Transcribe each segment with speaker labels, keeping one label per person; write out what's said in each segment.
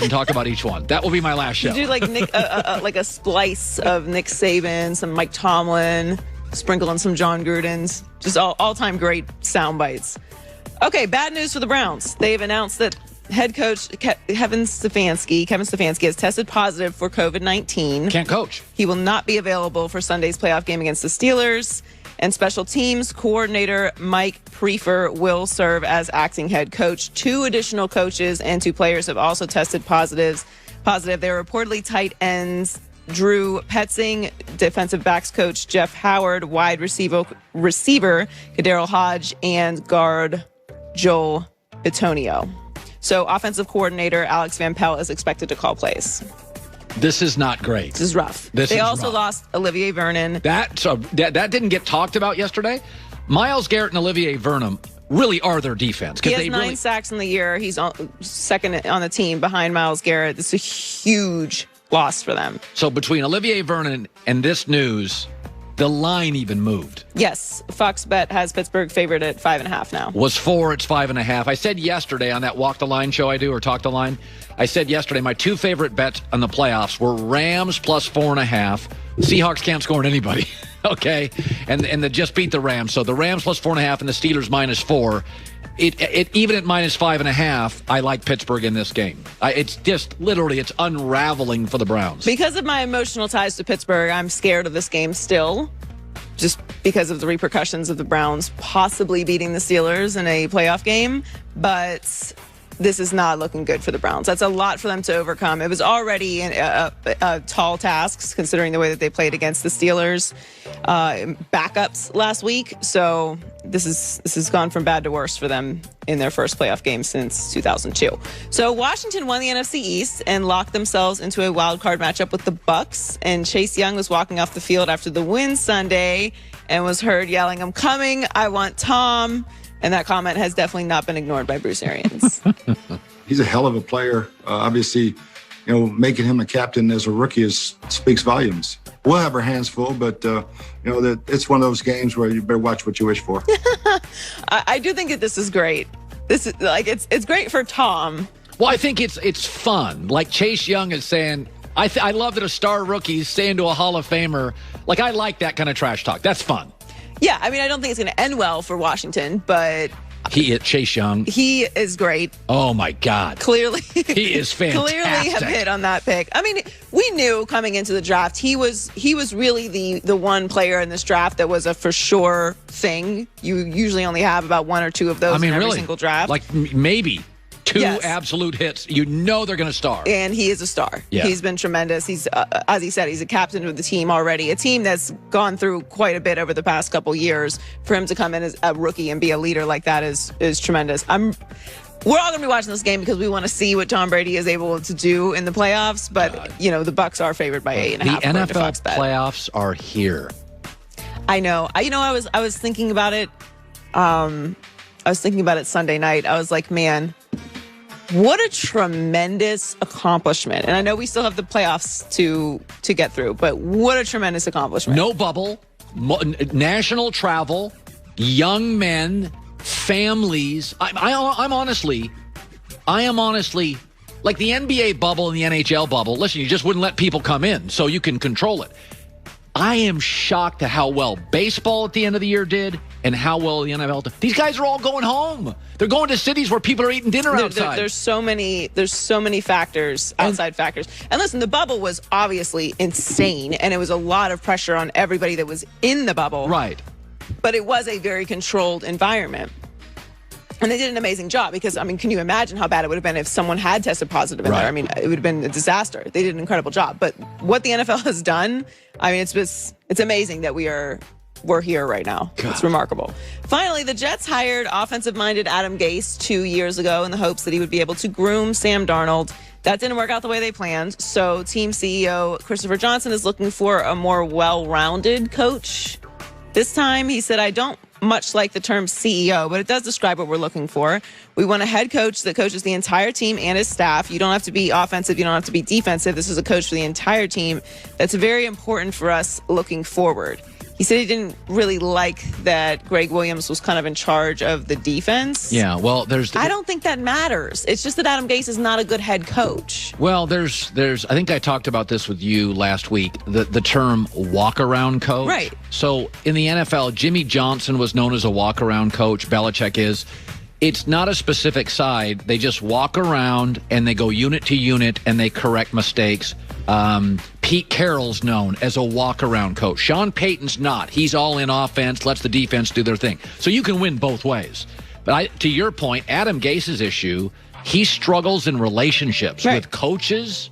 Speaker 1: and talk about each one. That will be my last show.
Speaker 2: You do like like a splice of Nick Saban, some Mike Tomlin, sprinkle in some John Gruden's. Just all-time great sound bites. Okay, bad news for the Browns. They've announced that head coach Kevin Stefanski has tested positive for COVID-19.
Speaker 1: Can't coach.
Speaker 2: He will not be available for Sunday's playoff game against the Steelers. And special teams coordinator Mike Prefer will serve as acting head coach. 2 additional coaches and 2 players have also tested positive. They're reportedly tight ends Drew Petzing, defensive backs coach Jeff Howard, wide receiver Kadarius Hodge, and guard Joel Bitonio. So offensive coordinator Alex Van Pelt is expected to call plays.
Speaker 1: This is not great.
Speaker 2: This is rough. They also lost Olivier Vernon.
Speaker 1: That didn't get talked about yesterday. Myles Garrett and Olivier Vernon really are their defense.
Speaker 2: He has 9 sacks in the year. He's second on the team behind Myles Garrett. It's a huge loss for them.
Speaker 1: So between Olivier Vernon and this news, the line even moved.
Speaker 2: Yes. Fox Bet has Pittsburgh favored at 5.5 now.
Speaker 1: Was 4, it's 5.5. I said yesterday on that Walk the Line show I do, or Talk the Line, I said yesterday my 2 favorite bets on the playoffs were Rams plus 4.5. Seahawks can't score on anybody, okay? And they just beat the Rams. So the Rams plus 4.5 and the Steelers minus 4. It even at minus 5.5, I like Pittsburgh in this game. It's just literally it's unraveling for the Browns.
Speaker 2: Because of my emotional ties to Pittsburgh, I'm scared of this game still, just because of the repercussions of the Browns possibly beating the Steelers in a playoff game. But this is not looking good for the Browns. That's a lot for them to overcome. It was already a tall task considering the way that they played against the Steelers backups last week. So this has gone from bad to worse for them in their first playoff game since 2002. So Washington won the NFC East and locked themselves into a wild card matchup with the Bucs. And Chase Young was walking off the field after the win Sunday and was heard yelling, "I'm coming, I want Tom." And that comment has definitely not been ignored by Bruce Arians.
Speaker 3: He's a hell of a player. Obviously, making him a captain as a rookie speaks volumes. We'll have our hands full, but that it's one of those games where you better watch what you wish for.
Speaker 2: I do think that this is great. This is it's great for Tom.
Speaker 1: Well, I think it's fun. Like Chase Young is saying, I love that a star rookie is saying to a Hall of Famer, like I like that kind of trash talk. That's fun.
Speaker 2: Yeah, I mean, I don't think it's going to end well for Washington, but
Speaker 1: Chase Young.
Speaker 2: He is great.
Speaker 1: Oh, my God.
Speaker 2: Clearly.
Speaker 1: He is fantastic.
Speaker 2: Clearly have hit on that pick. I mean, we knew coming into the draft, he was really the one player in this draft that was a for sure thing. You usually only have about 1 or 2 of those in every single draft.
Speaker 1: Like maybe 2 absolute hits. They're going to star.
Speaker 2: And he is a star.
Speaker 1: Yeah.
Speaker 2: He's been tremendous. He's, as he said, he's a captain of the team already. A team that's gone through quite a bit over the past couple years. For him to come in as a rookie and be a leader like that is tremendous. We're all going to be watching this game because we want to see what Tom Brady is able to do in the playoffs. But, the Bucs are favored by 8.5.
Speaker 1: The NFL playoffs are here.
Speaker 2: I know. I was thinking about it. I was thinking about it Sunday night. I was like, man, what a tremendous accomplishment. And I know we still have the playoffs to get through, but what a tremendous accomplishment.
Speaker 1: No bubble, national travel, young men, families. I am honestly like the NBA bubble and the NHL bubble. Listen, you just wouldn't let people come in so you can control it. I am shocked at how well baseball at the end of the year did and how well the NFL did. These guys are all going home. They're going to cities where people are eating dinner outside.
Speaker 2: There's so many factors, outside factors. And listen, the bubble was obviously insane, and it was a lot of pressure on everybody that was in the bubble.
Speaker 1: Right.
Speaker 2: But it was a very controlled environment. And they did an amazing job because, I mean, can you imagine how bad it would have been if someone had tested positive in there? I mean, it would have been a disaster. They did an incredible job. But what the NFL has done, I mean, it's amazing that we're here right now. God. It's remarkable. Finally, the Jets hired offensive-minded Adam Gase 2 years ago in the hopes that he would be able to groom Sam Darnold. That didn't work out the way they planned. So team CEO Christopher Johnson is looking for a more well-rounded coach. This time, he said, I don't much like the term CEO, but it does describe what we're looking for. We want a head coach that coaches the entire team and his staff. You don't have to be offensive. You don't have to be defensive. This is a coach for the entire team. That's very important for us looking forward. He said he didn't really like that Greg Williams was kind of in charge of the defense.
Speaker 1: Yeah, well,
Speaker 2: I don't think that matters. It's just that Adam Gase is not a good head coach.
Speaker 1: Well, there's. I think I talked about this with you last week. The term walk-around coach.
Speaker 2: Right.
Speaker 1: So in the NFL, Jimmy Johnson was known as a walk-around coach. Belichick is. It's not a specific side. They just walk around and they go unit to unit and they correct mistakes. Pete Carroll's known as a walk-around coach. Sean Payton's not. He's all in offense, lets the defense do their thing. So you can win both ways. But to your point, Adam Gase's issue, he struggles in relationships with coaches,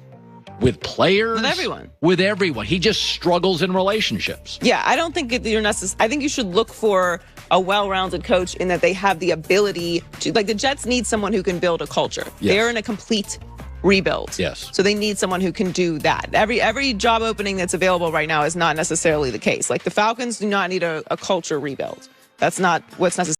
Speaker 1: with players.
Speaker 2: With everyone.
Speaker 1: With everyone. He just struggles in relationships.
Speaker 2: Yeah, I don't think you're necessary. I think you should look for a well-rounded coach in that they have the ability to, like the Jets need someone who can build a culture.
Speaker 1: Yes.
Speaker 2: They're in a complete rebuild.
Speaker 1: Yes.
Speaker 2: So they need someone who can do that. Every job opening that's available right now is not necessarily the case. Like the Falcons do not need a culture rebuild. That's not what's necessary.